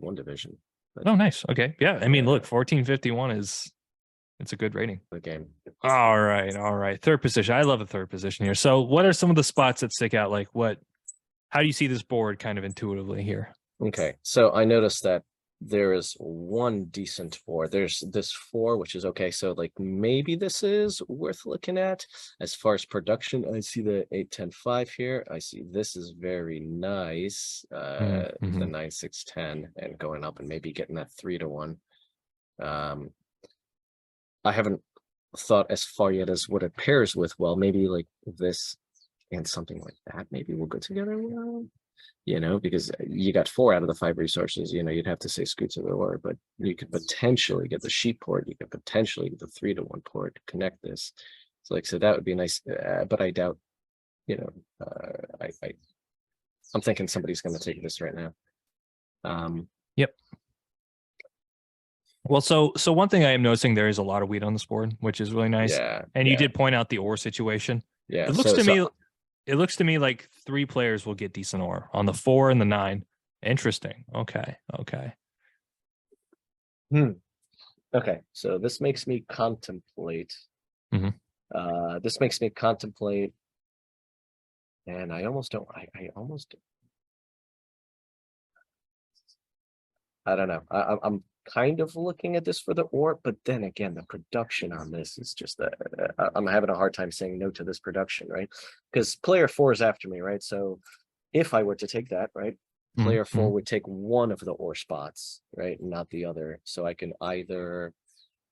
1451 division. But Oh, nice. Okay. Yeah. I mean, look, 1451 it's a good rating. the game. All right. All right. Third position. I love a third position here. So what are some of the spots that stick out? Like how do you see this board kind of intuitively here? Okay, so I noticed that there is one decent four. There's this four, which is okay. So like maybe this is worth looking at. As far as production, I see the 8-10-5 here. I see this is very nice. The 9-6-10 and going up and maybe getting that 3-1. I haven't thought as far yet as what it pairs with. Well, maybe like this and something like that maybe will go together well. Because you got 4 out of the 5 resources, you'd have to say scoot to the ore, but you could potentially get the sheep port. You could potentially get the 3-1 port, connect this. So that would be nice, but I doubt, I'm thinking somebody's going to take this right now. Yep. Well, so one thing I am noticing, there is a lot of wheat on this board, which is really nice. Yeah. And you did point out the ore situation. Yeah. It looks to me like 3 players will get decent ore on the 4 and the 9. Interesting. Okay. Okay. So this makes me contemplate. This makes me contemplate. And I almost don't. I don't know. I'm kind of looking at this for the ore, but then again, the production on this is just I'm having a hard time saying no to this production, right? Because player 4 is after me, right? So if I were to take that, right, player 4 would take one of the ore spots, right, not the other. So I can either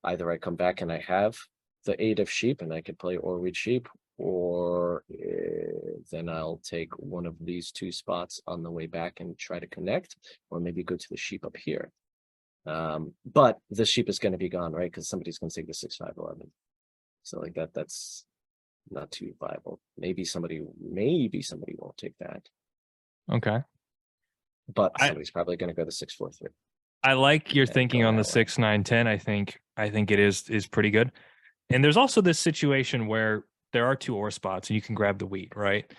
I come back and I have the 8 of sheep and I could play ore with sheep, or then I'll take one of these 2 spots on the way back and try to connect, or maybe go to the sheep up here. But the sheep is going to be gone, right? Because somebody's going to take the 6-5-11. So like that's not too viable. Maybe somebody won't take that. Okay. But somebody's probably going to go the 6-4-3. I like your thinking on the 6-9-10. I think it is pretty good. And there's also this situation where there are 2 ore spots and you can grab the wheat, right?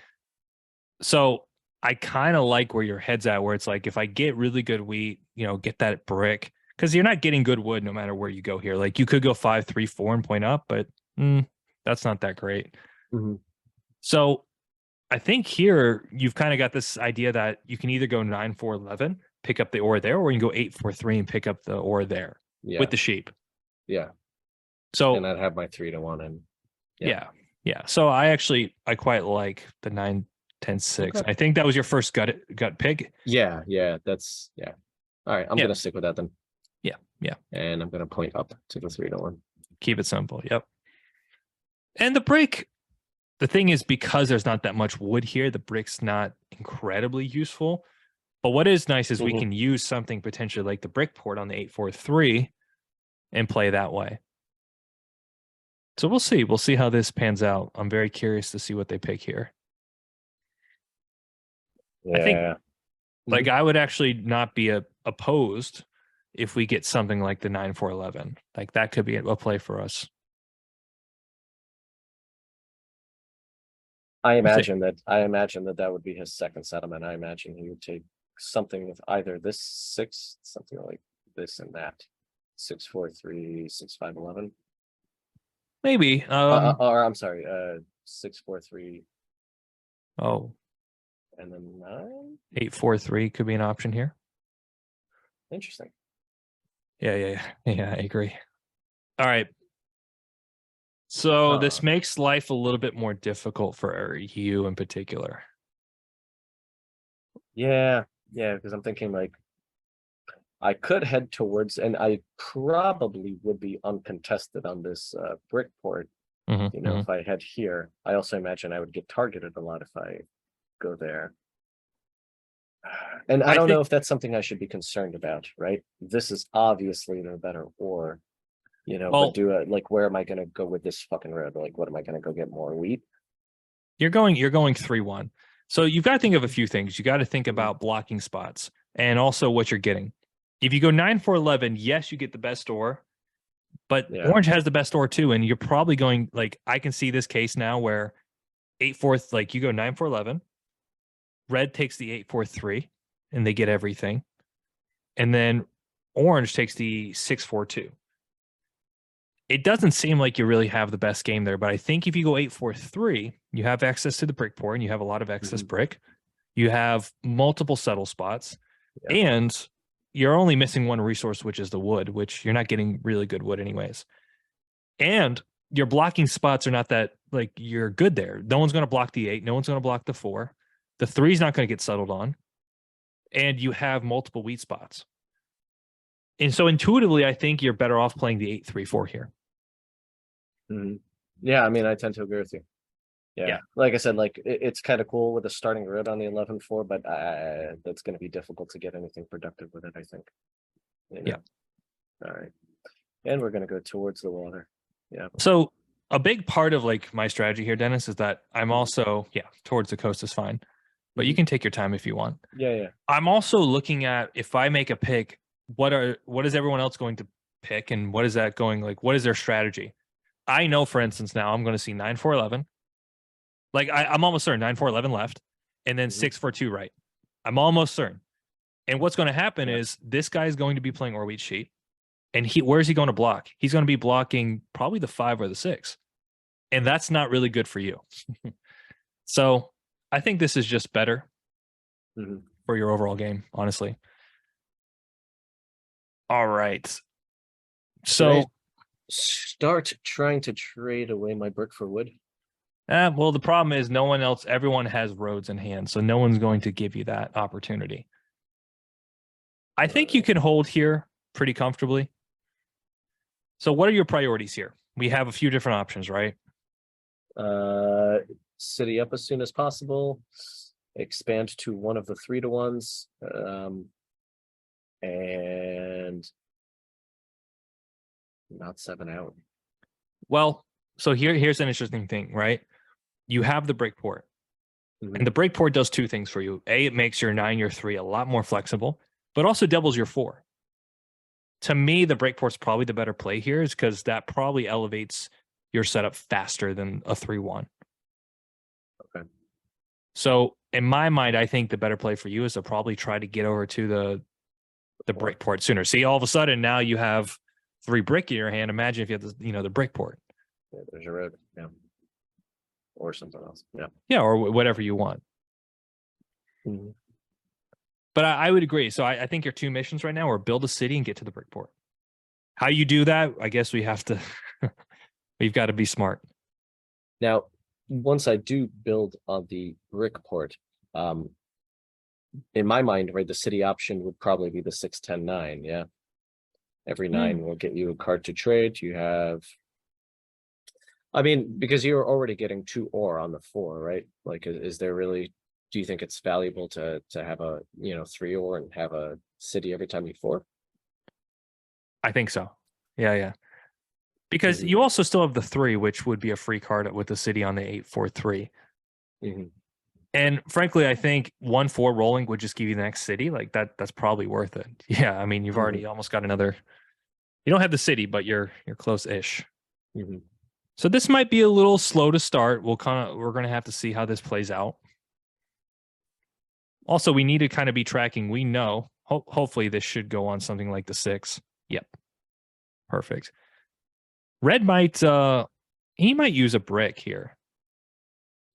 So I kind of like where your head's at, where it's like, if I get really good wheat, get that brick, because you're not getting good wood no matter where you go here. Like you could go 5-3-4 and point up, but that's not that great. So I think here you've kind of got this idea that you can either go 9-4-11, pick up the ore there, or you can go 8-4-3 and pick up the ore there with the sheep. Yeah. So and I'd have my 3-1 and yeah. So I quite like the 9-10-6. Okay. I think that was your first gut pick. Yeah. That's all right. I'm gonna stick with that then. Yeah. And I'm gonna point up to the 3-1. Keep it simple. Yep. And the brick, the thing is, because there's not that much wood here, the brick's not incredibly useful. But what is nice is we can use something potentially like the brick port on the 8-4-3 and play that way. So we'll see. We'll see how this pans out. I'm very curious to see what they pick here. Yeah. I think I would actually not be opposed if we get something like the 9-4-11. Like that could be a play for us. I imagine that would be his second settlement. I imagine he would take something with either this 6, something like this and that. 6-4-3, 6-5-11. Maybe. Or I'm sorry, 6-4-3. Oh. And then 9. 8-4-3 could be an option here. Interesting. Yeah, I agree. All right. So this makes life a little bit more difficult for you in particular. Yeah, because I'm thinking like I could head towards, and I probably would be uncontested on this brick port. If I head here. I also imagine I would get targeted a lot if I go there. And I don't know if that's something I should be concerned about, right? This is obviously the better ore, but where am I going to go with this fucking road? Like, what am I going to go get more wheat? You're going 3-1. So you've got to think of a few things. You got to think about blocking spots and also what you're getting. If you go 9-4-11, yes, you get the best ore, but orange has the best ore too. And you're probably going, like, I can see this case now where 8-4, like you go 9-4-11, red takes the 8-4-3 and they get everything. and then orange takes the 6-4-2. It doesn't seem like you really have the best game there, but I think if you go 8-4-3, you have access to the brick port and you have a lot of excess brick. You have multiple settle spots, and you're only missing one resource, which is the wood, which you're not getting really good wood anyways. And your blocking spots are not that, like, you're good there. No one's going to block the 8. No one's going to block the 4. The 3 is not going to get settled on. And you have multiple wheat spots. And so intuitively, I think you're better off playing the 8-3-4 here. Yeah, I mean, I tend to agree with you. Yeah. Like I said, like it's kind of cool with a starting grid on the 11-4, but that's going to be difficult to get anything productive with it, I think. Yeah. All right. And we're going to go towards the water. Yeah. So a big part of like my strategy here, Dennis, is that I'm also, towards the coast is fine, but you can take your time if you want. Yeah. I'm also looking at, if I make a pick, what is everyone else going to pick, and what is that going, like, what is their strategy? I know, for instance, now I'm going to see 9-4-11. Like I'm almost certain 9-4-11 left, and then 6-4-2 right. I'm almost certain. And what's going to happen is this guy is going to be playing or wheat sheet. And where's he going to block? He's going to be blocking probably the 5 or the 6. And that's not really good for you. So I think this is just better for your overall game, honestly. All right. So start trying to trade away my brick for wood. Well, the problem is everyone has roads in hand, so no one's going to give you that opportunity. I think you can hold here pretty comfortably. So what are your priorities here? We have a few different options, right? City up as soon as possible, expand to one of the 3-to-1s, and not 7 out. Well, so here's an interesting thing, right? You have the break port, and the break port does 2 things for you. A, it makes your 9, your 3 a lot more flexible, but also doubles your 4. To me, the break port's probably the better play here, is because that probably elevates your setup faster than a 3-1. Okay. So in my mind, I think the better play for you is to probably try to get over to the break port sooner. See, all of a sudden now you have 3 brick in your hand. Imagine if you have the break port. Yeah, there's a road. Yeah. Or something else. Yeah. Yeah, or whatever you want. But I would agree. So I think your 2 missions right now are build a city and get to the brick port. How you do that, I guess we've got to be smart. Now, once I do build on the brick port, in my mind, right, the city option would probably be the 6-10-9. Yeah. Every 9 will get you a card to trade. You have, I mean, because you're already getting 2 ore on the 4, right? Like, is there really, do you think it's valuable to have a 3 ore and have a city every time you 4? I think so. Yeah. Because you also still have the 3, which would be a free card with the city on the 8-4-3. And frankly, I think 1-4 rolling would just give you the next city. Like that's probably worth it. Yeah, I mean, you've already almost got another. You don't have the city, but you're close-ish. So this might be a little slow to start. We're going to have to see how this plays out. Also, we need to kind of be tracking. We know, hopefully this should go on something like the 6. Yep. Perfect. Red might, he might use a brick here.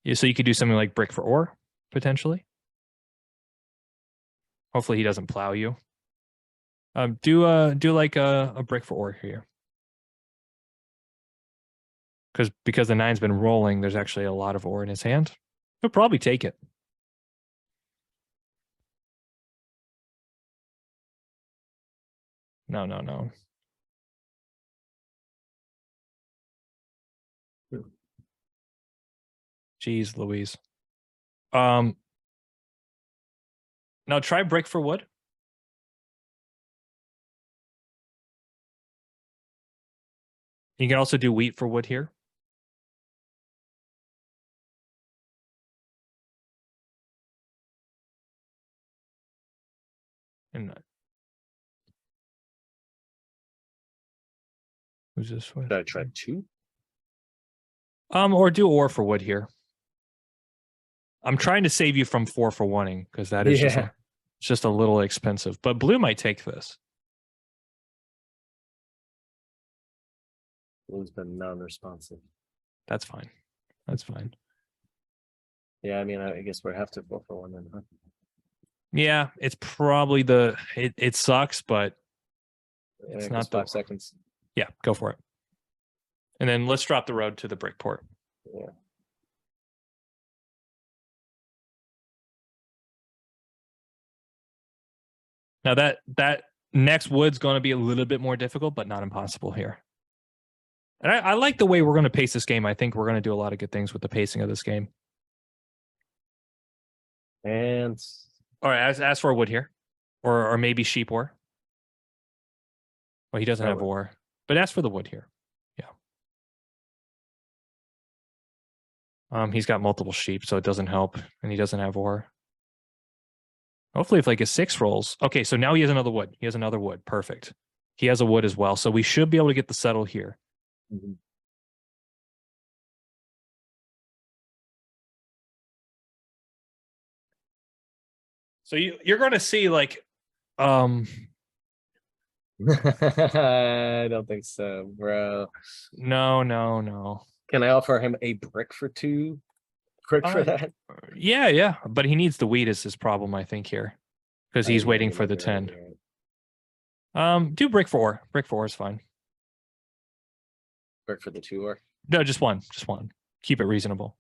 Yeah, so you could do something like brick for ore, potentially. Hopefully he doesn't plow you. Do like a brick for ore here. Because the 9's been rolling, there's actually a lot of ore in his hand. He'll probably take it. No. Jeez Louise. Now try brick for wood. You can also do wheat for wood here. And who's this with? Should I try 2? Or do ore for wood here. I'm trying to save you from 4 for 1-ing, because that is It's just a little expensive, but blue might take this. Blue's been non-responsive. That's fine. That's fine. Yeah, I mean, I guess we'd have to go for one then, huh? Yeah, it's probably it sucks, but it's not 5 seconds. Yeah, go for it. And then let's drop the road to the brick port. Yeah. Now that next wood's going to be a little bit more difficult, but not impossible here. And I like the way we're going to pace this game. I think we're going to do a lot of good things with the pacing of this game. And all right, ask for a wood here, or maybe sheep ore. Well, he doesn't have ore, but ask for the wood here. Yeah. He's got multiple sheep, so it doesn't help, and he doesn't have ore. Hopefully, if like a 6 rolls. Okay, so now he has another wood. He has another wood. Perfect. He has a wood as well, so we should be able to get the settle here. Mm-hmm. So you're going to see like, I don't think so, bro. No. Can I offer him a brick for 2? Brick for that? Yeah. But he needs the wheat is his problem, I think, here. Because he's waiting for the 10. Right. Do brick for ore. Brick for ore is fine. Brick for the 2 ore? No, just one. Keep it reasonable.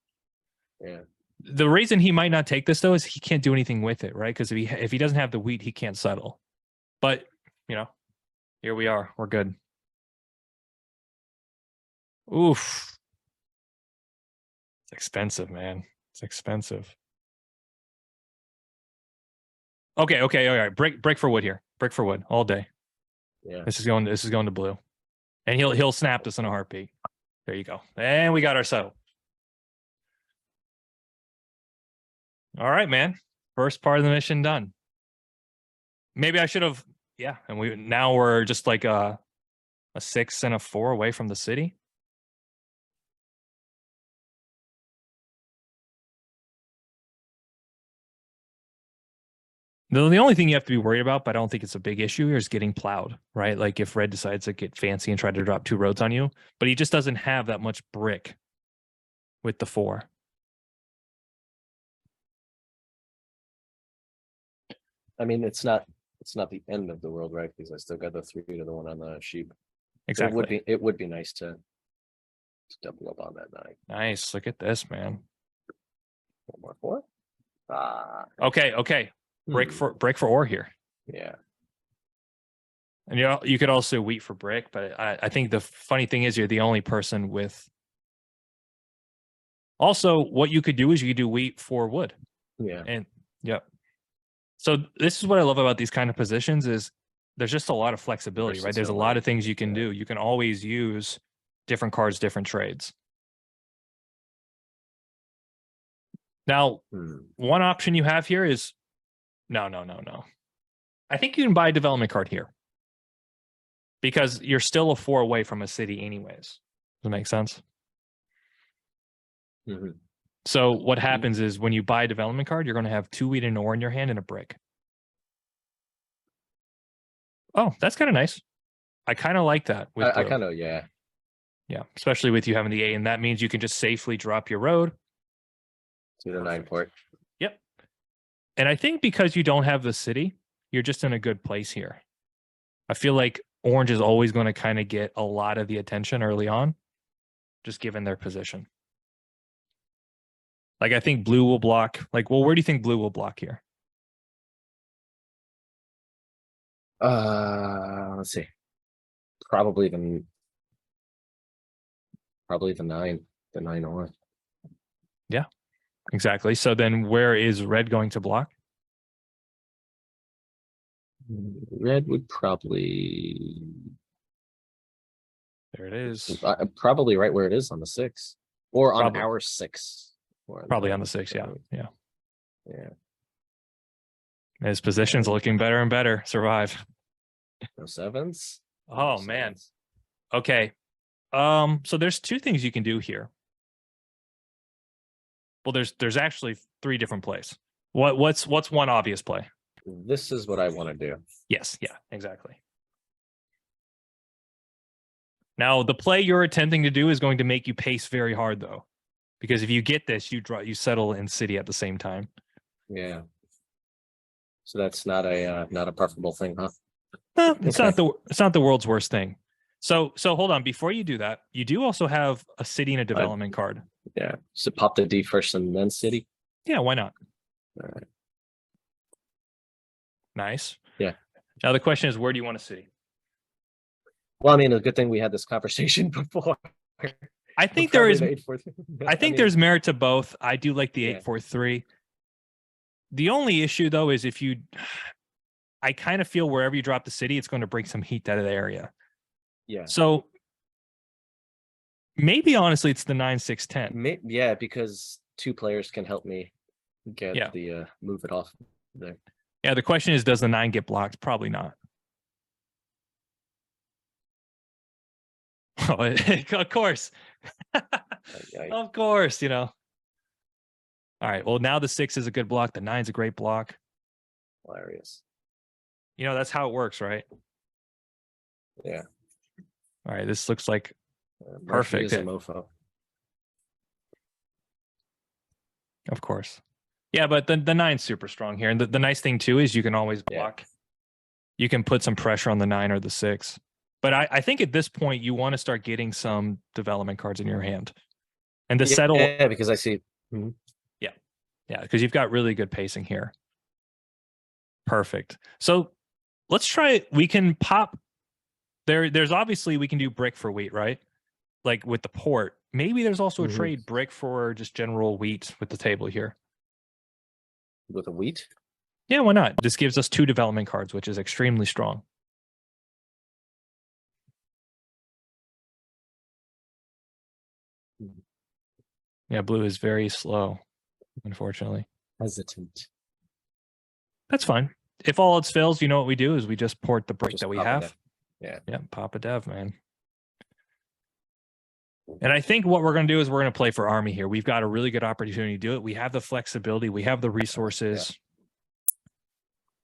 Yeah. The reason he might not take this though is he can't do anything with it, right? Because if he doesn't have the wheat, he can't settle. But here we are. We're good. Oof. It's expensive, man. It's expensive. Okay. All right. Brick for wood here. Brick for wood all day. Yeah. This is going to blue, and he'll snap this in a heartbeat. There you go. And we got our settle. All right, man. First part of the mission done. Maybe I should have. Yeah, and we're just like a 6 and a 4 away from the city. The only thing you have to be worried about, but I don't think it's a big issue here, is getting plowed, right? Like if red decides to get fancy and try to drop 2 roads on you, but he just doesn't have that much brick with the 4. I mean, it's not the end of the world, right? Because I still got the 3 to the 1 on the sheep. Exactly. It would be nice to double up on that 9. Nice. Look at this, man. 1 more 4. Okay. Brick for ore here. Yeah. And you could also wheat for brick, but I think the funny thing is you're the only person with. Also, what you could do is you could do wheat for wood. Yeah. And yep. So this is what I love about these kind of positions is there's just a lot of flexibility, right? There's a lot of things you can do. You can always use different cards, different trades. Now, one option you have here is no. I think you can buy a development card here because you're still a 4 away from a city anyways. Does that make sense? Mm-hmm. So what happens is when you buy a development card, you're going to have 2 wheat and an ore in your hand and a brick. Oh, that's kind of nice. I kind of like that. I kind of, yeah. Yeah, especially with you having the A, and that means you can just safely drop your road. To the 9 port. Yep. And I think because you don't have the city, you're just in a good place here. I feel like orange is always going to kind of get a lot of the attention early on, just given their position. Like, I think blue will block. Like, well, where do you think blue will block here? Let's see. Probably the 9. The 9 ore. Yeah, exactly. So then where is red going to block? Red would probably. There it is. Probably right where it is on the 6. Or on our 6. Probably on the 6, yeah. Yeah. His position's looking better and better. Survive. No 7s? Oh, man. Okay. So there's 2 things you can do here. Well, there's actually 3 different plays. What's one obvious play? this is what I want to do. Yes, yeah, exactly. Now, the play you're attempting to do is going to make you pace very hard, though, because if you get this, you settle in city at the same time. Yeah. So that's not a preferable thing, huh? It's not the world's worst thing. So hold on. Before you do that, you do also have a city and a development card. Yeah. So pop the D first and then city. Yeah, why not? All right. Nice. Yeah. Now the question is, where do you want a city? Well, I mean, a good thing we had this conversation before. I think there is. I think there's merit to both. I do like the 8-4-3. The only issue, though, is if you, I kind of feel wherever you drop the city, it's going to bring some heat out of the area. Yeah. So maybe honestly, it's the 9-6-10. Yeah, because 2 players can help me get the move it off there. Yeah. The question is, does the 9 get blocked? Probably not. Oh, of course. Of course, you know. All right. Well, now the 6 is a good block. The 9's a great block. Hilarious. You know, that's how it works, right? Yeah. All right. This looks like perfect. Is a mofo. Of course. Yeah, but the 9's super strong here. And the nice thing, too, is you can always block. Yeah. You can put some pressure on the 9 or the 6. But I think at this point, you want to start getting some development cards in your hand. And the settle. Yeah, because I see. Mm-hmm. Yeah, because you've got really good pacing here. Perfect. So let's try it. We can pop. There's obviously we can do brick for wheat, right? Like with the port. Maybe there's also a trade brick for just general wheat with the table here. With a wheat? Yeah, why not? This gives us 2 development cards, which is extremely strong. Yeah, blue is very slow, unfortunately. Hesitant. That's fine. If all else fails, you know what we do is we just port the brick that we have. Yeah. Yeah, pop a dev, man. And I think what we're going to do is we're going to play for army here. We've got a really good opportunity to do it. We have the flexibility. We have the resources.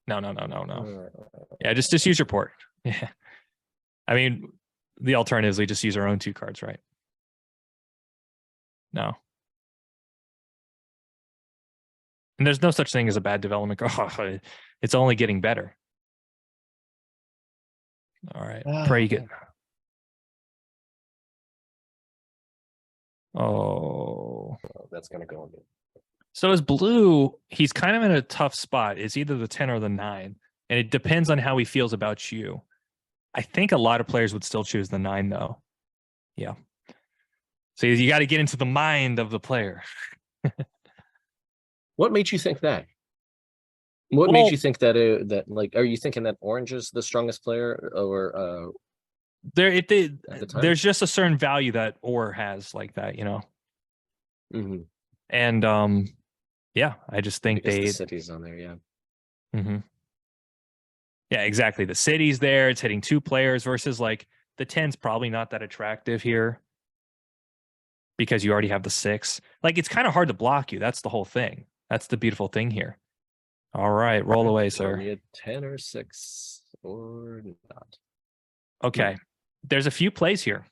Yeah. No. Yeah, just use your port. Yeah. I mean, the alternative is we just use our own 2 cards, right? No. And there's no such thing as a bad development card. It's only getting better. All right. Pray you get. Oh, that's going to go in. So as blue, he's kind of in a tough spot. It's either the 10 or the 9. And it depends on how he feels about you. I think a lot of players would still choose the 9, though. Yeah. So you got to get into the mind of the player. What made you think that? What made you think that that like are you thinking that orange is the strongest player or there's just a certain value that or has like that, you know. Mm-hmm. And yeah, I just think the city's on there, yeah. Mm-hmm. Yeah, exactly. The city's there, it's hitting 2 players versus like the 10's probably not that attractive here because you already have the 6. Like it's kind of hard to block you. That's the whole thing. That's the beautiful thing here. All right, roll away, sir. Are we a 10 or 6 or not? Okay. There's a few plays here.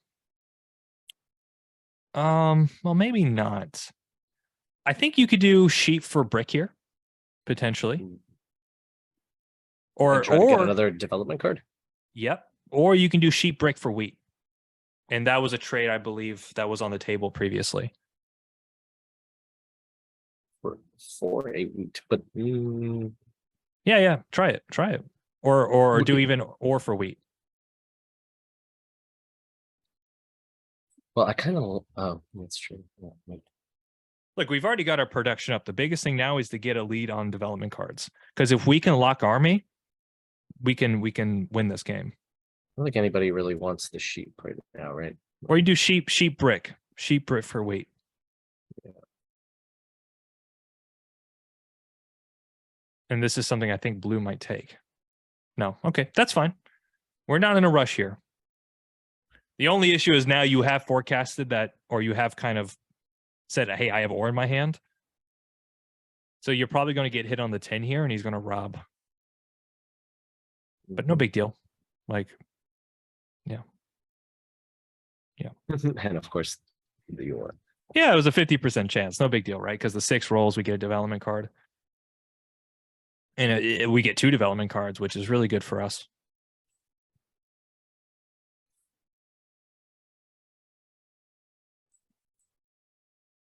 Well, maybe not. I think you could do sheep for brick here, potentially. Or try to get another development card? Yep. Or you can do sheep brick for wheat. And that was a trade, I believe, that was on the table previously. For a wheat, but yeah, try it, or do even or for wheat. Well, I kind of that's true. Yeah, look, we've already got our production up. The biggest thing now is to get a lead on development cards, because if we can lock army, we can win this game. I don't think anybody really wants the sheep right now, right? Or you do sheep brick for wheat. Yeah. And this is something I think blue might take. No. Okay, that's fine. We're not in a rush here. The only issue is now you have forecasted that, or you have kind of said, hey, I have ore in my hand. So you're probably going to get hit on the 10 here, and he's going to rob. but no big deal. Like, And of course, the or. yeah, it was a 50% chance. No big deal, right? Because the 6 rolls, we get a development card. And we get 2 development cards, which is really good for us.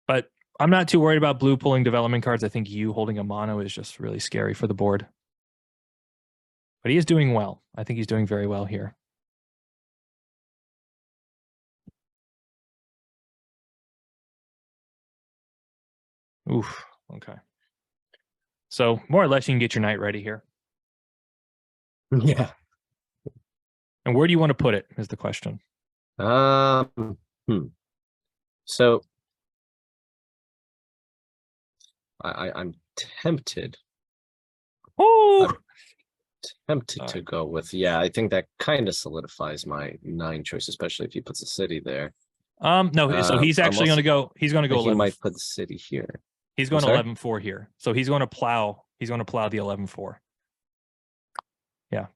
But I'm not too worried about blue pulling development cards. I think you holding a mono is just really scary for the board. But he is doing well. I think he's doing very well here. Oof. Okay. So more or less, you can get your knight ready here. Yeah. And where do you want to put it is the question. So I'm tempted. Oh, Tempted to go with, yeah, I think that kind of solidifies my 9 choice, especially if he puts a city there. no, so he's actually going to go. He's going to go. He 11. might put the city here. He's going 11-4 here, so he's going to plow. He's going to plow the 11-4. Yeah.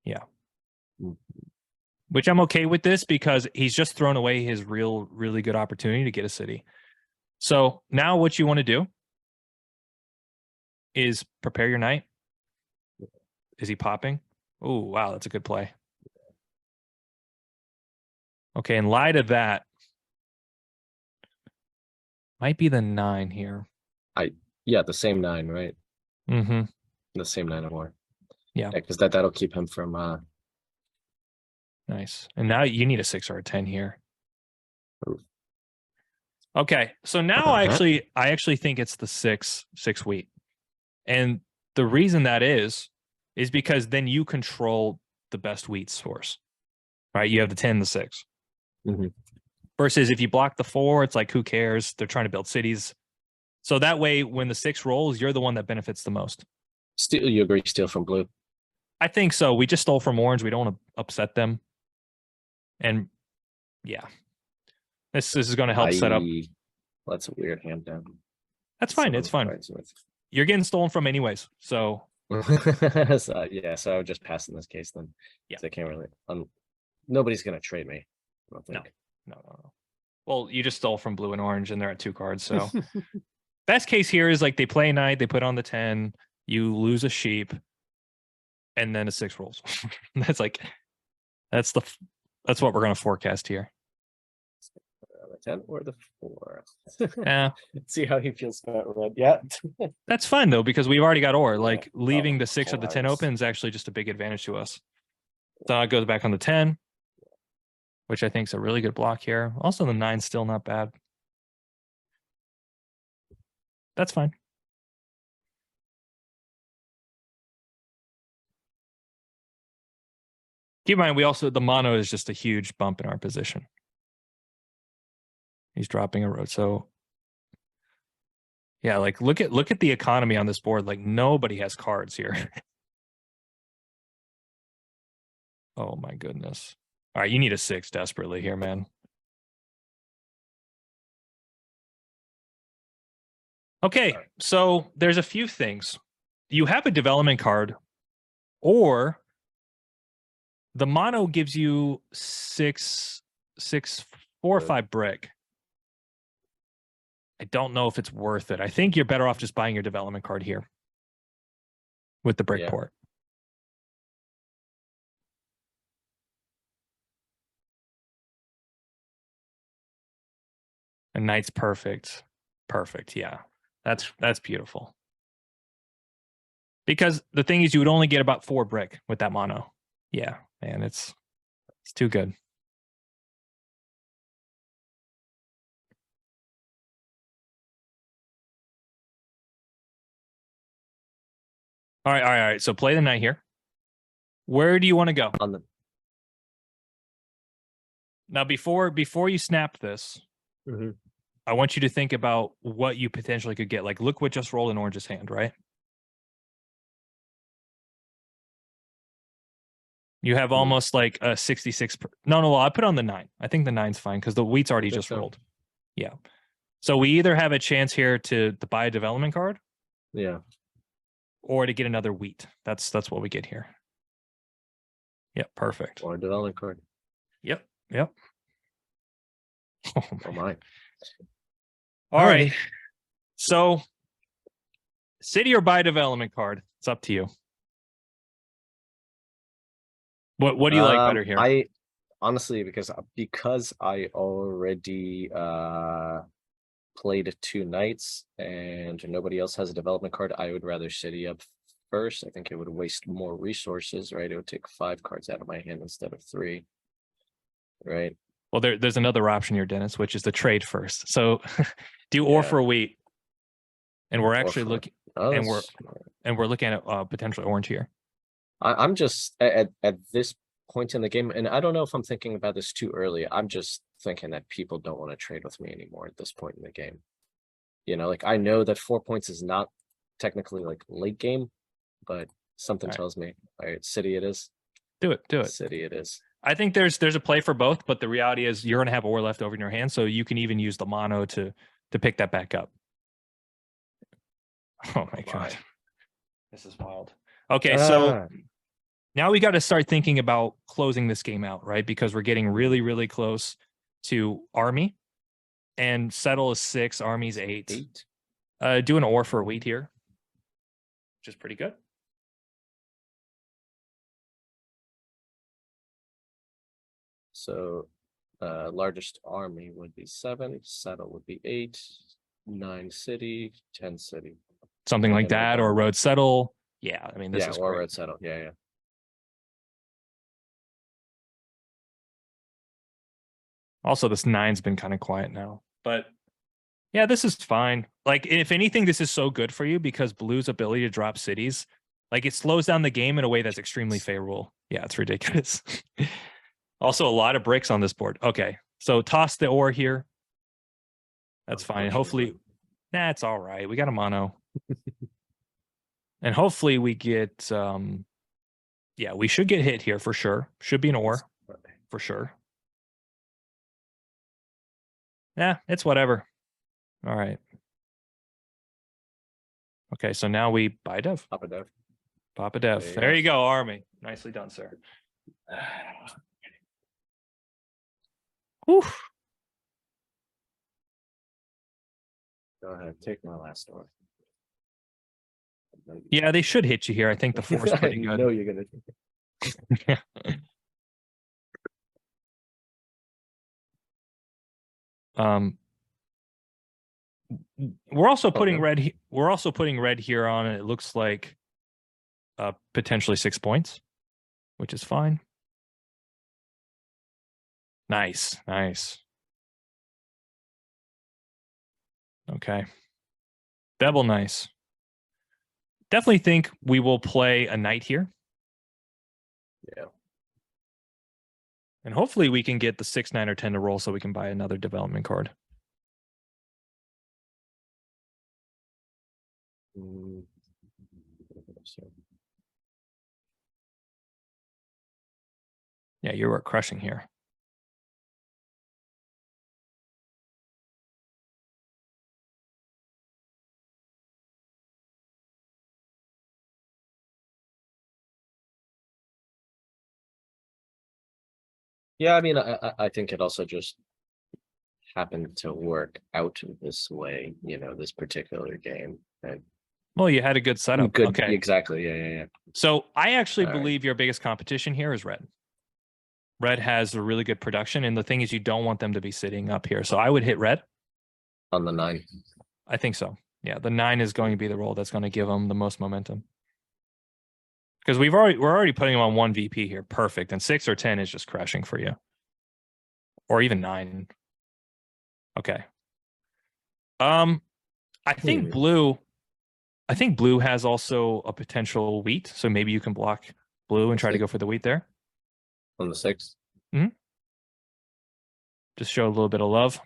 Yeah. Which I'm okay with this because he's just thrown away his really good opportunity to get a city. So now what you want to do is prepare your knight. Is he popping? Oh, wow, that's a good play. Okay, in light of that, might be the 9 here. Yeah, the same 9, right? Mm-hmm. The same 9 or more. Yeah, because that'll keep him from nice. And now you need a 6 or a 10 here. Oof. Okay, so now I actually think it's the 6 wheat. And the reason that is because then you control the best wheat source. Right? You have the 10, the 6. Mm-hmm. Versus if you block the 4, it's like, who cares? They're trying to build cities. So that way, when the 6 rolls, you're the one that benefits the most. Steal, you agree, steal from blue? I think so. We just stole from orange. We don't want to upset them. And yeah, this is going to help set up. That's a weird hand down. That's fine. It's fine. You're getting stolen from anyways. So, yeah, so I would just pass in this case then. Yeah. I can't really. Nobody's going to trade me. I don't think. No. Well, you just stole from blue and orange and they're at 2 cards. So, best case here is like they play knight, they put on the 10, you lose a sheep, and then a 6 rolls. That's what we're going to forecast here. The 10 or the 4. Yeah. See how he feels about red. Yeah. That's fine though, because we've already got or. Like Yeah. leaving the 6 or the 10 open is actually just a big advantage to us. So it goes back on the 10, which I think is a really good block here. Also, the 9's still not bad. That's fine. Keep in mind, the mono is just a huge bump in our position. He's dropping a road. So yeah, like look at the economy on this board. Like nobody has cards here. Oh my goodness. All right, you need a 6 desperately here, man. Okay, so there's a few things. You have a development card, or the mono gives you 4 or 5 brick. I don't know if it's worth it. I think you're better off just buying your development card here with the brick port. And knight's perfect. Perfect. Yeah. That's beautiful. Because the thing is, you would only get about 4 brick with that mono. Yeah, man, it's too good. All right. So play the knight here. Where do you want to go? On the Now, before you snap this, I want you to think about what you potentially could get. Like, look what just rolled in Orange's hand, right? You have almost like a 66. No, I put on the 9. I think the 9's fine because the wheat's already just rolled. Yeah. So we either have a chance here to buy a development card, Yeah. or to get another wheat. That's what we get here. Yep, perfect. Or a development card. Yep. Oh Oh my. my. All right. Alrighty. So city or buy development card. It's up to you. What do you like better here? I honestly, because I already played 2 nights and nobody else has a development card, I would rather city up first. I think it would waste more resources, right? It would take 5 cards out of my hand instead of 3. Right. Well, there's another option here, Dennis, which is the trade first. So do ore for a wheat. And we're actually looking and we're looking at potentially orange here. I'm just at this point in the game, and I don't know if I'm thinking about this too early. I'm just thinking that people don't want to trade with me anymore at this point in the game. You know, like I know that 4 points is not technically like late game, but something tells me, all right, city it is. Do it. City it is. I think there's a play for both, but the reality is you're gonna have ore left over in your hand, so you can even use the mono to pick that back up. Oh my god. This is wild. Okay, so now we got to start thinking about closing this game out, right? Because we're getting really, really close to army, and settle is 6, army's 8. Do an ore for a wheat here, which is pretty good. So largest army would be 7, settle would be 8, 9 city, 10 city. Something like that, or road settle. Yeah, I mean, this is or great. road settle. Yeah. Also, this 9's been kind of quiet now, but yeah, this is fine. Like, if anything, this is so good for you because blue's ability to drop cities, like it slows down the game in a way that's extremely favorable. Yeah, it's ridiculous. Also, a lot of bricks on this board. Okay, so toss the ore here. That's fine. Hopefully, that's all right. We got a mono. And hopefully we get, yeah, we should get hit here for sure. Should be an ore for sure. Yeah, it's whatever. All right. Okay, so now we buy dev. Papa dev. Papa dev. There you go, army. Nicely done, sir. Whew. Go ahead, take my last ore. Yeah, they should hit you here. I think the 4's pretty good. I know you're gonna. We're also putting red. We're also putting red here on it. It looks like potentially 6 points, which is fine. Nice. Okay. Double nice. Definitely think we will play a knight here. Yeah. And hopefully we can get the 6, 9, or 10 to roll so we can buy another development card. Yeah, you're crushing here. Yeah, I mean, I think it also just happened to work out this way, you know, this particular game. And well, you had a good setup. Good, okay. Exactly. Yeah. So I actually believe your biggest competition here is red. Red has a really good production, and the thing is you don't want them to be sitting up here. So I would hit red. On the 9. I think so. Yeah, the 9 is going to be the roll that's going to give them the most momentum. Because we're already putting them on 1 VP here. Perfect. And 6 or 10 is just crashing for you. Or even 9. Okay. I think blue has also a potential wheat, so maybe you can block blue and try to go for the wheat there. On the 6. Mm-hmm. Just show a little bit of love.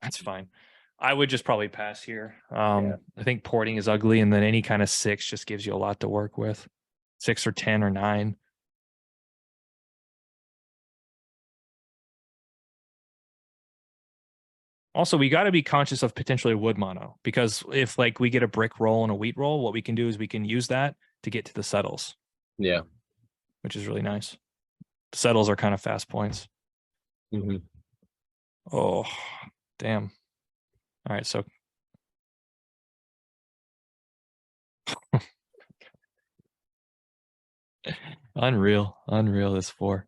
That's fine. I would just probably pass here. I think porting is ugly, and then any kind of 6 just gives you a lot to work with. 6 or 10 or 9. Also, we got to be conscious of potentially wood mono, because if like we get a brick roll and a wheat roll, what we can do is we can use that to get to the settles. Yeah. Which is really nice. The settles are kind of fast points. Mm-hmm. Oh, damn. All right, so unreal this 4.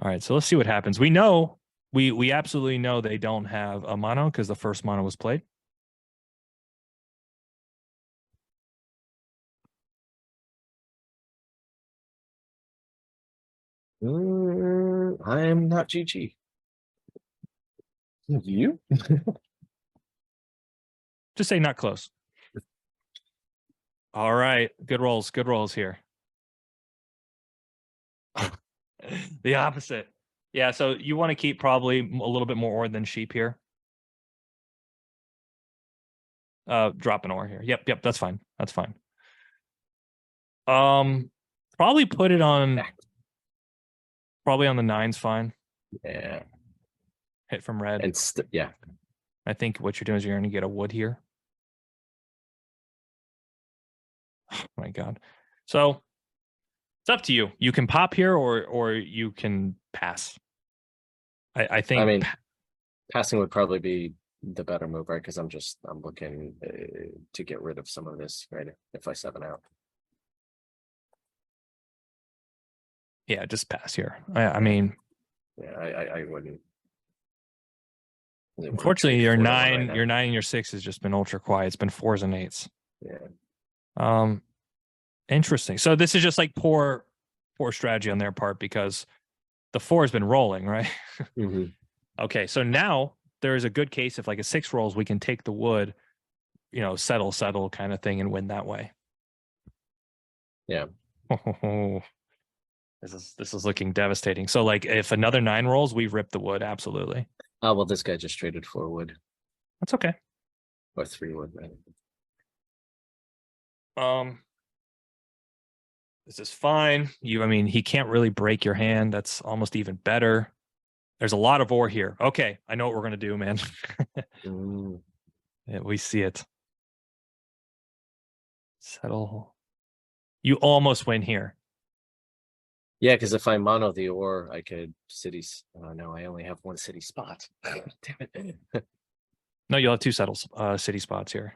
All right, so let's see what happens. We know, we absolutely know they don't have a mono because the first mono was played. I am not GG. You? Just say not close. All right, good rolls here. The opposite. Yeah, so you want to keep probably a little bit more ore than sheep here. Drop an ore here. Yep, that's fine. That's fine. Probably put it on. Probably on the 9's fine. Yeah. Hit from red. And yeah. I think what you're doing is you're going to get a wood here. Oh my God. So it's up to you. You can pop here or you can pass. I think. I mean, passing would probably be the better move, right? Because I'm looking to get rid of some of this, right? If I 7 out. Yeah, just pass here. I mean. Yeah, I wouldn't. Unfortunately, your 9 and your 6 has just been ultra quiet. It's been 4s and 8s. Yeah. Interesting. So this is just like poor strategy on their part because the 4 has been rolling, right? Mm-hmm. Okay, so now there is a good case if like a 6 rolls, we can take the wood, settle kind of thing and win that way. Yeah. This is looking devastating. So like if another 9 rolls, we rip the wood, absolutely. Oh well, this guy just traded 4 wood. That's okay. Or 3 wood, right? This is fine. I mean, he can't really break your hand. That's almost even better. There's a lot of ore here. Okay, I know what we're gonna do, man. Yeah, we see it. Settle. You almost win here. Yeah, because if I mono the ore, I could cities. Oh no, I only have 1 city spot. Damn it. No, you'll have 2 settles, city spots here.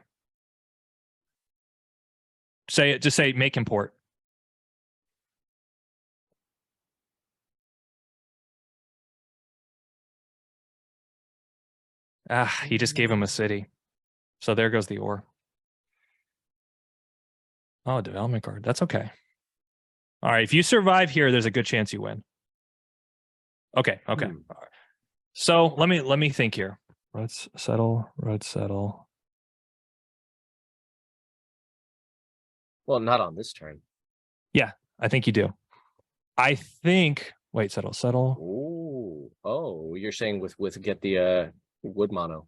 Just say make import. He just gave him a city. So there goes the ore. Oh, development card. That's okay. All right. If you survive here, there's a good chance you win. Okay. So let me think here. Road settle. Well, not on this turn. Yeah, I think you do. I think. Wait, settle. Oh, you're saying with get the wood mono.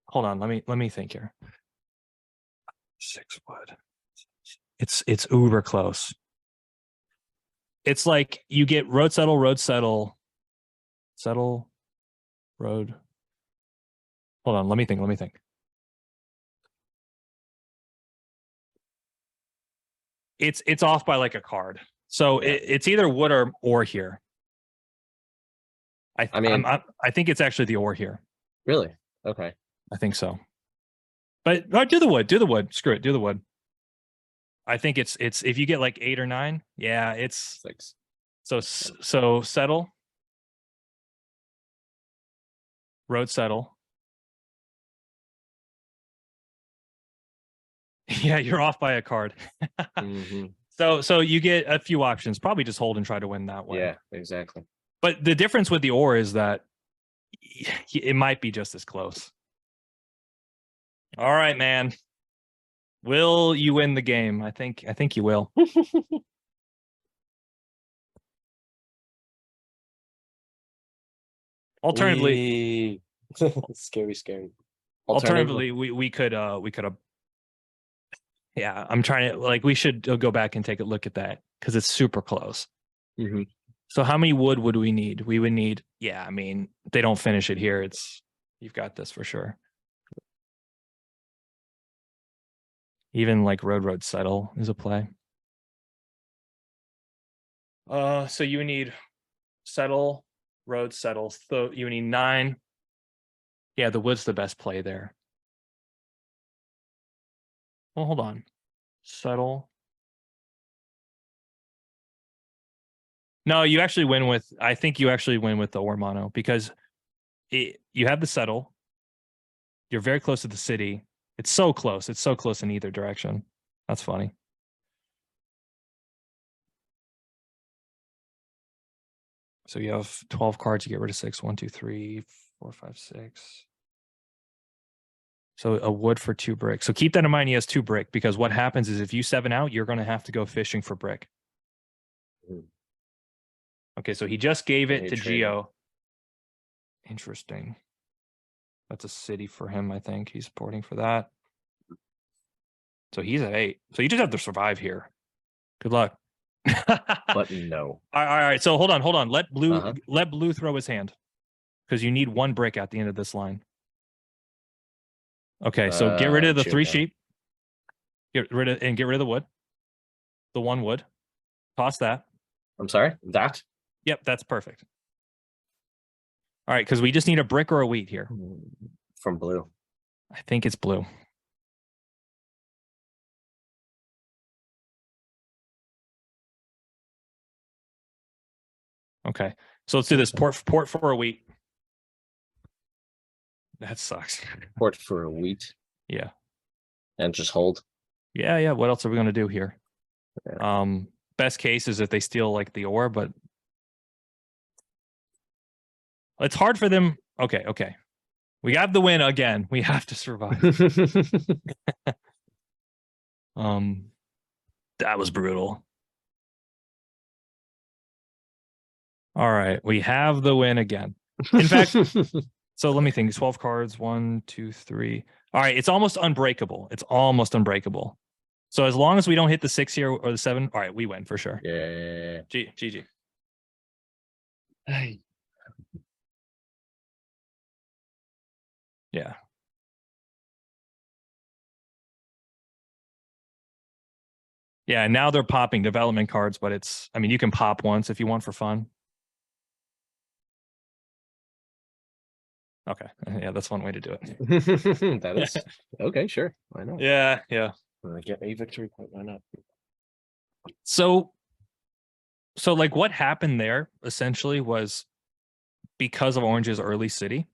Hold on, let me think here. 6 wood. It's uber close. It's like you get road, settle, road. Hold on, let me think. It's off by like a card. So yeah. It's either wood or ore here. I think it's actually the ore here. Really? Okay. I think so. But do the wood. Screw it. Do the wood. I think it's if you get like 8 or 9, yeah, it's 6. So settle. Road settle. Yeah, you're off by a card. Mm-hmm. So you get a few options. Probably just hold and try to win that way. Yeah, exactly. But the difference with the ore is that it might be just as close. All right, man. Will you win the game? I think you will. Alternatively, scary. Alternatively, we could have. Yeah, I'm trying to we should go back and take a look at that because it's super close. Mm-hmm. So how many wood would we need? We would need, I mean, they don't finish it here. It's You've got this for sure. Even like road settle is a play. So you need settle, road settle. So you need 9. Yeah, the wood's the best play there. Well, hold on. Settle. No, you actually win with, I think you actually win with the or mono because you have the settle. You're very close to the city. It's so close. It's so close in either direction. That's funny. So you have 12 cards. You get rid of 6. 1, 2, 3, 4, 5, 6. So a wood for 2 brick. So keep that in mind. He has 2 brick because what happens is if you 7 out, you're going to have to go fishing for brick. Okay, so he just gave it to Geo. Interesting. That's a city for him, I think. He's supporting for that. So he's at 8. So you just have to survive here. Good luck. But no. All right. So hold on. Let blue throw his hand because you need 1 brick at the end of this line. Okay, so get rid of the 3 sheep. Get rid of the wood. The 1 wood. Toss that. I'm sorry. That. Yep, that's perfect. All right, because we just need a brick or a wheat here. From blue. I think it's blue. Okay, so let's do this. Port for a wheat. That sucks. Port for a wheat. Yeah. And just hold. Yeah. What else are we going to do here? Yeah. Best case is if they steal like the ore, but it's hard for them. Okay. We have the win again. We have to survive. That was brutal. All right, we have the win again. In fact, so let me think. 12 cards. 1, 2, 3. All right, it's almost unbreakable. So as long as we don't hit the 6 here or the 7, all right, we win for sure. Yeah. GG. Hey. Yeah. Yeah, now they're popping development cards, but it's, I mean, you can pop once if you want for fun. Okay. Yeah, that's one way to do it. That is okay, sure. Why not? Yeah. Get a victory point, why not? So like what happened there essentially was because of Orange's early city.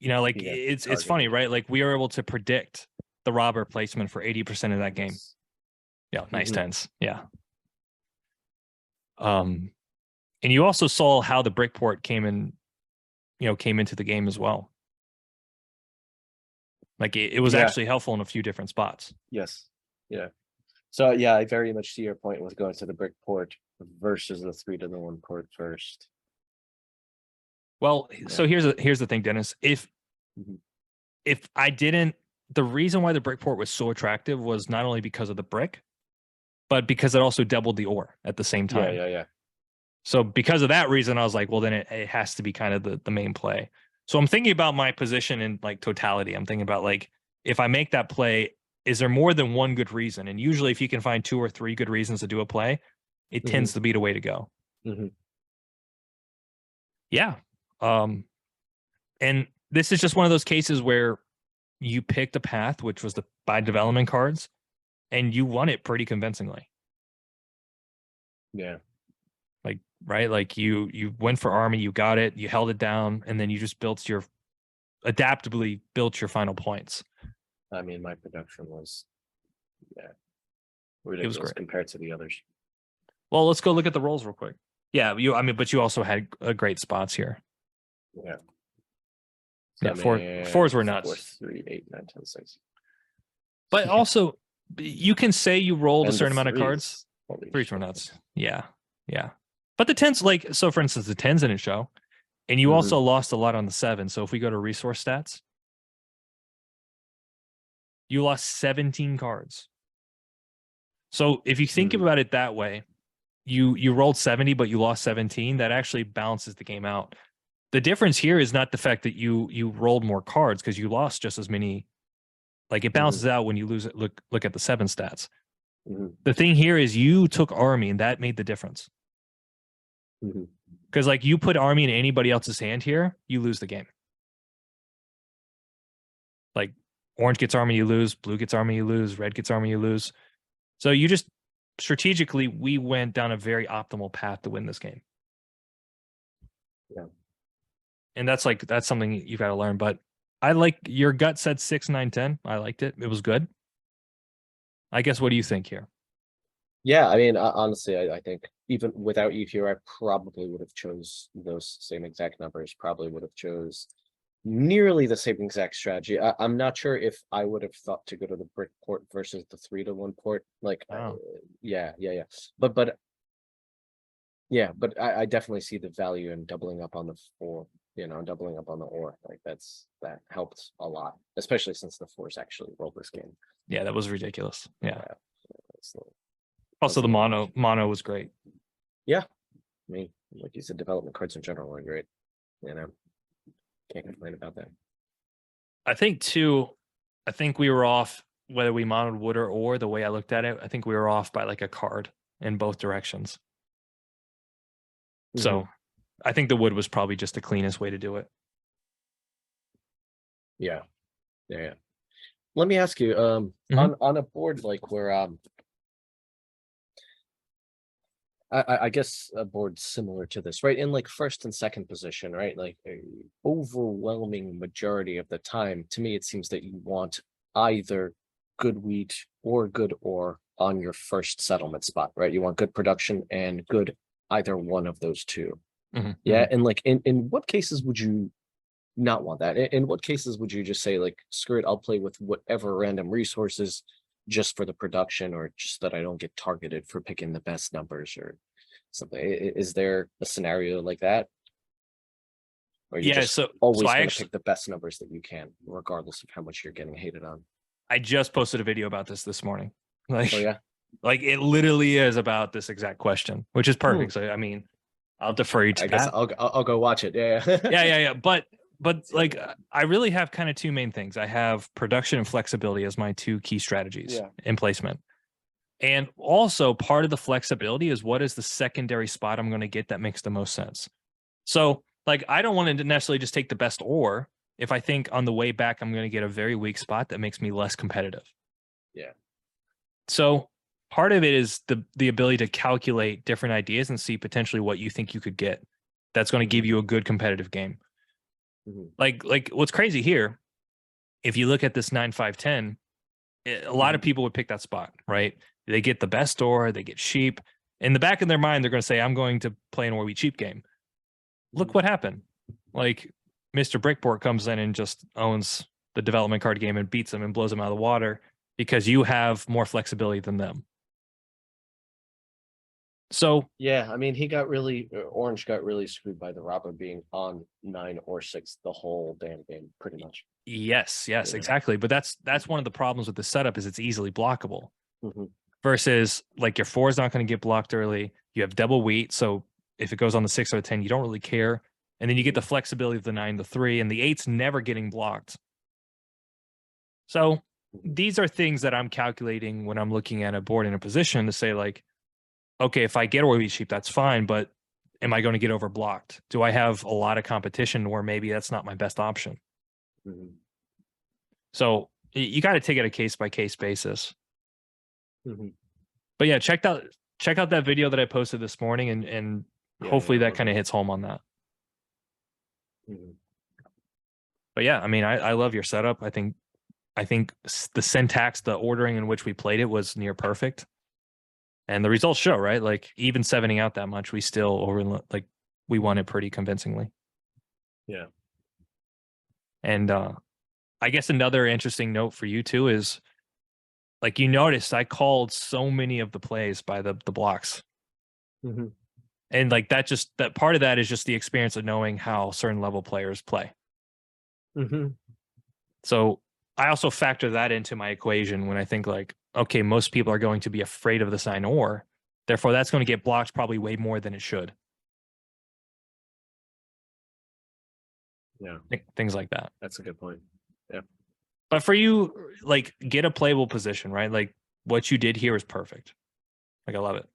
Like it's funny, right? Like we are able to predict the robber placement for 80% of that game. Yeah, nice tens. Yeah. And you also saw how the brickport came into the game as well. Like it was actually helpful in a few different spots. Yes. Yeah. So yeah, I very much see your point with going to the brick port versus the 3 to the 1 port first. Well, so here's the thing, Dennis. If I didn't, the reason why the brick port was so attractive was not only because of the brick, but because it also doubled the ore at the same time. Yeah. So because of that reason, I was like, well, then it has to be kind of the main play. So I'm thinking about my position in like totality. I'm thinking about like, if I make that play, is there more than one good reason? And usually if you can find 2 or 3 good reasons to do a play, it tends to be the way to go. Yeah. And this is just one of those cases where you picked a path, which was the buy development cards, and you won it pretty convincingly. Yeah. Like, right? Like you went for army, you got it, you held it down, and then you just adaptably built your final points. I mean, my production was ridiculous. It was great compared to the others. Well, let's go look at the rolls real quick. Yeah, but you also had great spots here. Yeah. Yeah, fours were nuts. 4, 3, 8, 9, 10, 6. But also, you can say you rolled a certain amount of cards. 3s were nuts. Yeah. But the 10s, like, so for instance, the 10s didn't show. And you also lost a lot on the 7. So if we go to resource stats, you lost 17 cards. So if you think about it that way, you rolled 70, but you lost 17, that actually balances the game out. The difference here is not the fact that you rolled more cards because you lost just as many. Like it balances out when you lose it. Look at the 7 stats. The thing here is you took army and that made the difference. Because like you put army in anybody else's hand here, you lose the game. Like orange gets army, you lose. Blue gets army, you lose. Red gets army, you lose. So you just strategically, we went down a very optimal path to win this game. Yeah. And that's something you've got to learn. But I like your gut said 6, 9, 10. I liked it. It was good. I guess what do you think here? Yeah, I mean, honestly, I think even without you here, I probably would have chose those same exact numbers. Probably would have chose nearly the same exact strategy. I'm not sure if I would have thought to go to the brick port versus the 3-1 port. Like, yeah. But yeah, but I definitely see the value in doubling up on the 4. Doubling up on the ore. Like that helped a lot, especially since the 4s actually rolled this game. Yeah, that was ridiculous. Yeah. So, also, the mono was great. Yeah, I mean, like you said, development cards in general are great. Can't complain about that. I think we were off whether we monoed wood or ore. The way I looked at it, I think we were off by like a card in both directions. So I think the wood was probably just the cleanest way to do it. Yeah. Let me ask you, on a board like where I guess a board similar to this, right? In like first and second position, right? Like a overwhelming majority of the time, to me, it seems that you want either good wheat or good ore on your first settlement spot, right? You want good production and good either one of those two. Yeah. And like in what cases would you not want that? In what cases would you just say like, screw it, I'll play with whatever random resources just for the production, or just that I don't get targeted for picking the best numbers or something? Is there a scenario like that? Or you just always want to pick the best numbers that you can, regardless of how much you're getting hated on? I just posted a video about this morning. Like, oh yeah, like it literally is about this exact question, which is perfect. So I mean, I'll defer you to that. I guess I'll go watch it. Yeah. yeah. But like, I really have kind of 2 main things. I have production and flexibility as my 2 key strategies in placement. And also part of the flexibility is what is the secondary spot I'm going to get that makes the most sense. So like, I don't want to necessarily just take the best ore if I think on the way back, I'm going to get a very weak spot that makes me less competitive. Yeah. So part of it is the ability to calculate different ideas and see potentially what you think you could get. That's going to give you a good competitive game. Like what's crazy here, if you look at this 9, 5, 10, a lot of people would pick that spot, right? They get the best ore, they get sheep. In the back of their mind, they're going to say, I'm going to play an ore wheat sheep game. Look what happened. Like Mr. Brickport comes in and just owns the development card game and beats them and blows them out of the water because you have more flexibility than them. So yeah, I mean, Orange got really screwed by the robber being on 9 or 6 the whole damn game, pretty much. Yes, exactly. But that's one of the problems with the setup is it's easily blockable. Versus like your 4 is not going to get blocked early. You have double wheat, so if it goes on the 6 or the 10, you don't really care. And then you get the flexibility of the 9, the 3, and the 8's never getting blocked. So these are things that I'm calculating when I'm looking at a board in a position to say like, okay, if I get ore wheat sheep, that's fine, but am I going to get overblocked? Do I have a lot of competition where maybe that's not my best option? So you got to take it a case by case basis. But yeah, check out that video that I posted this morning, and hopefully that kind of hits home on that. But yeah, I mean, I love your setup. I think the syntax, the ordering in which we played it was near perfect. And the results show, right? Like even 7ing out that much, we still we won it pretty convincingly. Yeah. And I guess another interesting note for you too is like you noticed I called so many of the plays by the blocks. And like that part of that is just the experience of knowing how certain level players play. So I also factor that into my equation when I think like, okay, most people are going to be afraid of the sign ore. Therefore, that's going to get blocked probably way more than it should. Yeah, things like that. that's a good point. Yeah. But for you, like, get a playable position, right? Like what you did here is perfect. Like I love it.